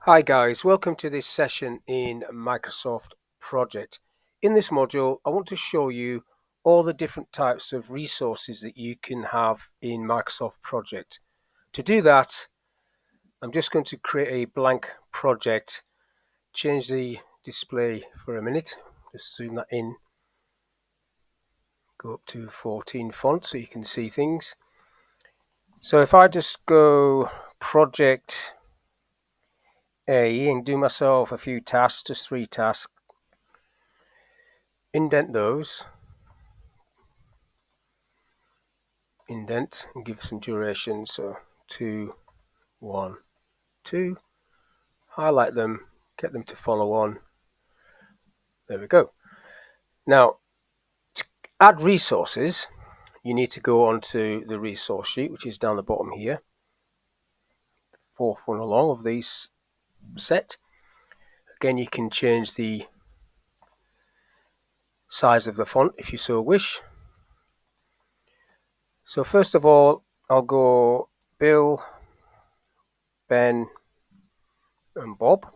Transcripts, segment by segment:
Hi guys, welcome to this session in Microsoft Project. In this module, I want to show you all the different types of resources that you can have in Microsoft Project. To do that, I'm just going to create a blank project, change the display for a minute, just zoom that in, go up to 14 font so you can see things. So if I just go Project A and do myself a few tasks, just 3 tasks, indent those, indent and give some duration, so 2, 1, 2, highlight them, get them to follow on. There we go. Now, to add resources, you need to go onto the resource sheet, which is down the bottom here, fourth one along of these set. Again, you can change the size of the font if you so wish. So first of all, I'll go Bill, Ben, and Bob.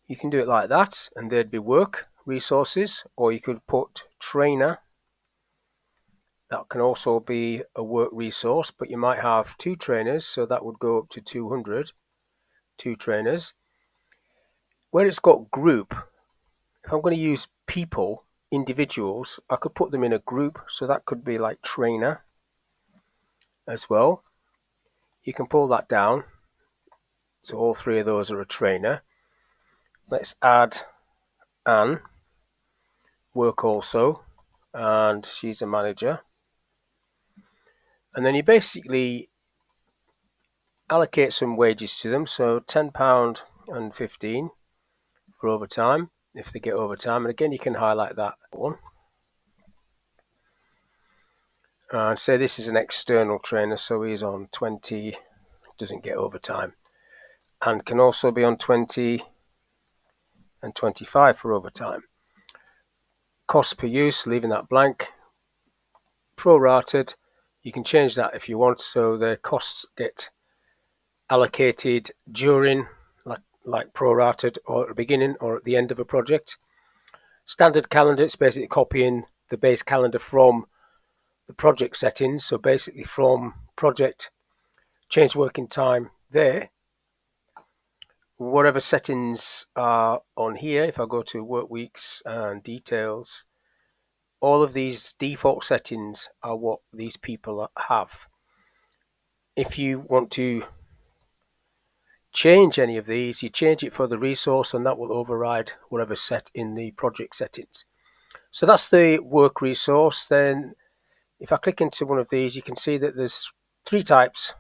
You can do it like that, and there'd be work resources, or you could put trainer. That can also be a work resource, but you might have 2 trainers, so that would go up to 200, 2 trainers. Where it's got group, if I'm going to use people, individuals, I could put them in a group, so that could be like trainer as well. You can pull that down, so all 3 of those are a trainer. Let's add Anne, work also, and she's a manager. And then you basically allocate some wages to them, so £10 and 15 for overtime if they get overtime. And again, you can highlight that one and say this is an external trainer, so he's on 20, doesn't get overtime, and can also be on 20 and 25 for overtime. Cost per use, leaving that blank. Prorated, you can change that if you want, so the costs get allocated during, like prorated, or at the beginning or at the end of a project. Standard calendar, it's basically copying the base calendar from the project settings. So basically from project, change working time there. Whatever settings are on here, if I go to work weeks and details, all of these default settings are what these people have. If you want to change any of these, you change it for the resource, and that will override whatever's set in the project settings. So that's the work resource. Then if I click into one of these, you can see that there's 3 types: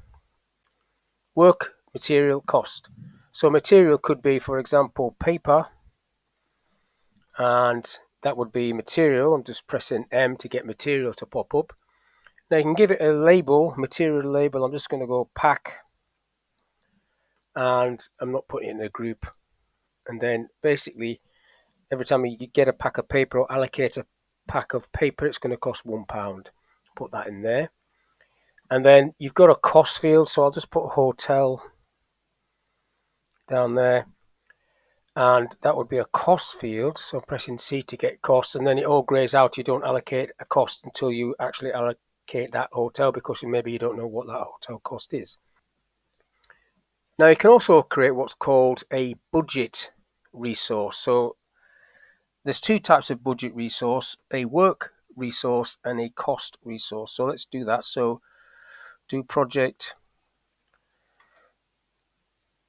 work, material, cost. So material could be, for example, paper, and that would be material. I'm just pressing M to get material to pop up. Now you can give it a label, material label. I'm just going to go pack, and I'm not putting it in a group. And then basically every time you get a pack of paper or allocate a pack of paper, it's going to cost £1. Put that in there. And then you've got a cost field, so I'll just put hotel down there, and that would be a cost field. So I'm pressing C to get cost, and then it all grays out. You don't allocate a cost until you actually allocate that hotel, because maybe you don't know what that hotel cost is. Now you can also create what's called a budget resource. So there's 2 types of budget resource: a work resource and a cost resource. So let's do that. So do project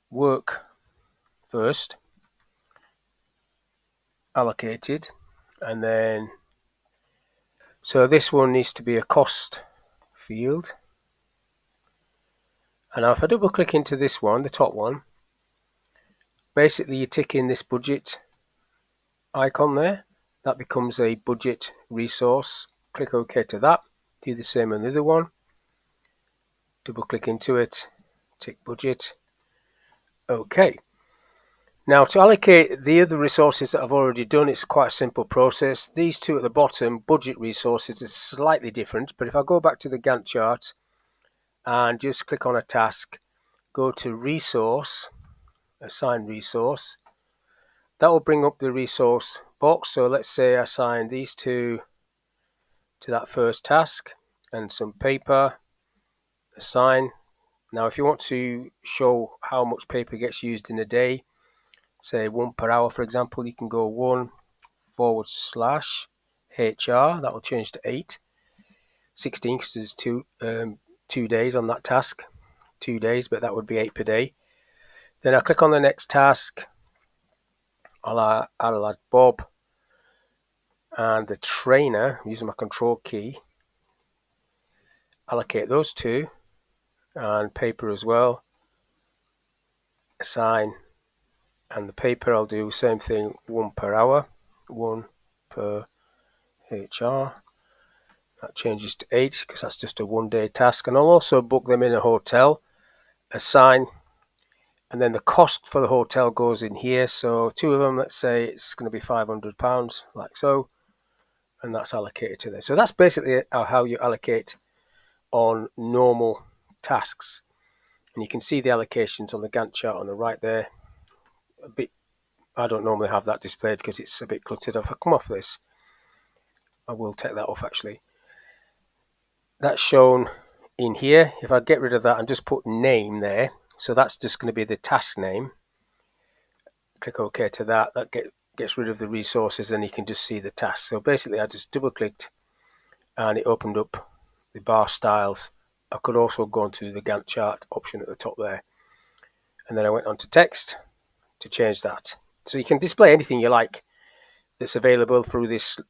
work first, allocated, and then so this one needs to be a cost field. And now if I double click into this one, the top one, basically you tick in this budget icon there, that becomes a budget resource. Click OK to that. Do the same on the other one, double click into it, tick budget, OK. Now to allocate the other resources that I've already done, it's quite a simple process. These 2 at the bottom, budget resources, is slightly different, but if I go back to the Gantt chart and just click on a task, go to resource, assign resource. That will bring up the resource box. So let's say I assign these two to that first task and some paper, assign. Now if you want to show how much paper gets used in a day, say 1 per hour for example, you can go 1/HR, that will change to 8, 16 because there's 2 days on that task, 2 days, but that would be 8 per day. Then I click on the next task, I'll add Bob and the trainer using my control key, allocate those two, and paper as well, assign, and the paper I'll do same thing, 1 per hour, 1 per HR. That changes to 8 because that's just a 1-day task. And I'll also book them in a hotel, assign, and then the cost for the hotel goes in here. So 2 of them, let's say it's going to be £500, like so, and that's allocated to them. So that's basically how you allocate on normal tasks. And you can see the allocations on the Gantt chart on the right there. A bit, I don't normally have that displayed because it's a bit cluttered. If I come off this, I will take that off actually. That's shown in here. If I get rid of that and just put name there, so that's just going to be the task name. Click OK to that. That gets rid of the resources, and you can just see the task. So basically I just double clicked and it opened up the bar styles. I could also go onto the Gantt chart option at the top there, and then I went on to text to change that. So you can display anything you like that's available through these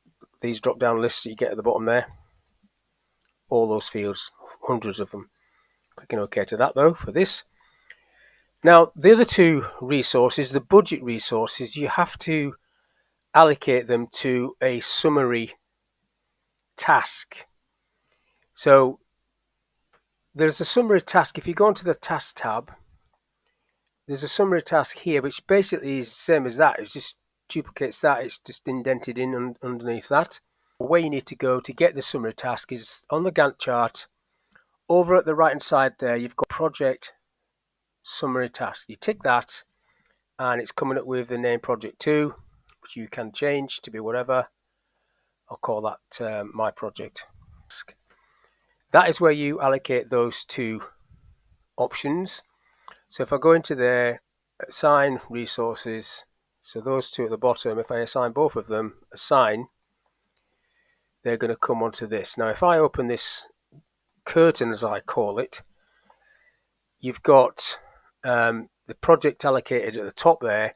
drop down lists that you get at the bottom there. All those fields, hundreds of them. Clicking OK to that though for this. Now the other two resources, the budget resources, you have to allocate them to a summary task. So there's a summary task. If you go into the task tab, there's a summary task here, which basically is the same as that. It just duplicates that. It's just indented in underneath that. Where you need to go to get the summary task is on the Gantt chart. Over at the right hand side there, you've got project summary task. You tick that, and it's coming up with the name project 2, which you can change to be whatever. I'll call that my project. That is where you allocate those two options. So if I go into there, assign resources, so those two at the bottom, if I assign both of them, assign, they're going to come onto this. Now if I open this curtain, as I call it, you've got the project allocated at the top there,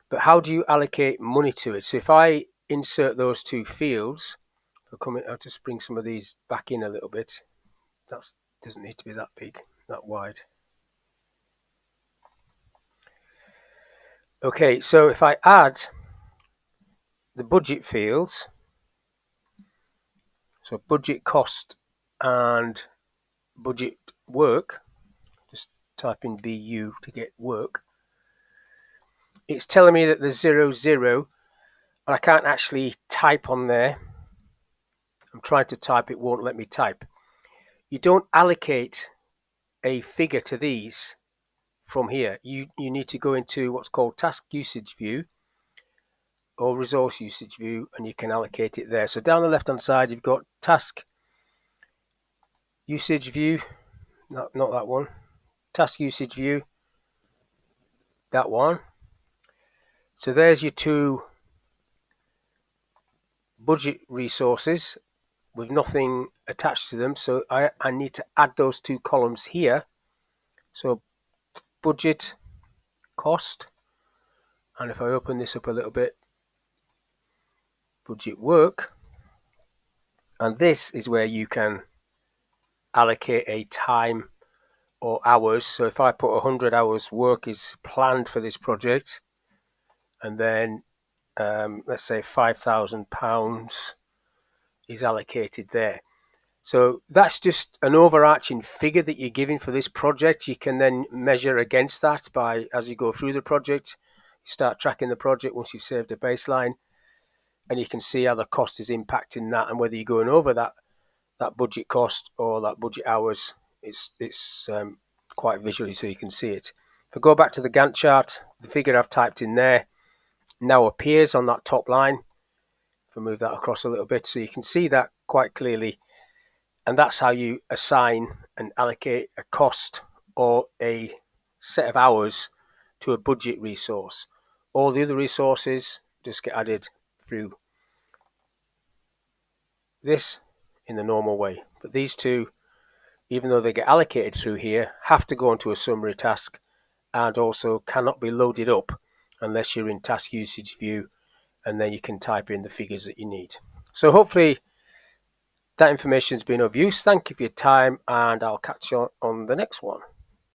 but how do you allocate money to it? So if I insert those two fields, I'll just bring some of these back in a little bit. That doesn't need to be that big, that wide. Okay, so if I add the budget fields, so budget cost and budget work, just type in BU to get work, it's telling me that there's 0, 0, and I can't actually type on there. I'm trying to type, it won't let me type. You don't allocate a figure to these from here. You need to go into what's called task usage view or resource usage view, and you can allocate it there. So down the left hand side you've got task usage view, not that one, task usage view, that one. So there's your two budget resources with nothing attached to them, so I need to add those two columns here. So budget cost, and if I open this up a little bit, budget work, and this is where you can allocate a time or hours. So if I put 100 hours work is planned for this project, and then let's say £5,000 is allocated there. So that's just an overarching figure that you're giving for this project. You can then measure against that by, as you go through the project, you start tracking the project once you've saved a baseline, and you can see how the cost is impacting that, and whether you're going over that budget cost or that budget hours. It's quite visually, so you can see it. If If I go back to the Gantt chart, the figure I've typed in there now appears on that top line. If I move that across a little bit so you can see that quite clearly. And that's how you assign and allocate a cost or a set of hours to a budget resource. All the other resources just get added through this in the normal way. But these two, even though they get allocated through here, have to go into a summary task and also cannot be loaded up unless you're in task usage view, and then you can type in the figures that you need. So hopefully that information has been of use. Thank you for your time, and I'll catch you on the next one.